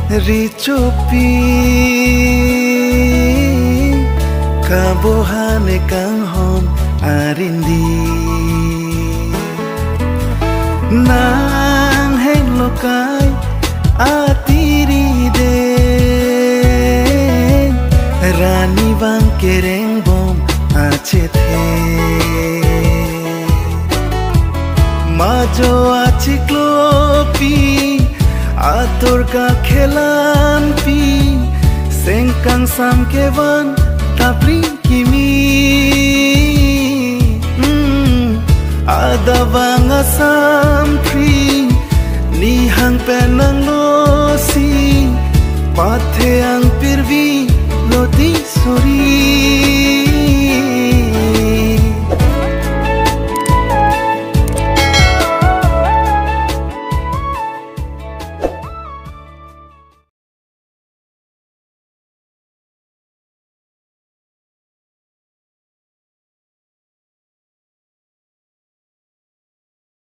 ricopi kabohane kang hom arindi nang heng lokai atiri de rani bang kereng bom ache the majo achiklopi ator ka khelan pi sengkang sam kevan tapri kimi adawang asam pri nihang penang losi pathe ang pirvi loti suri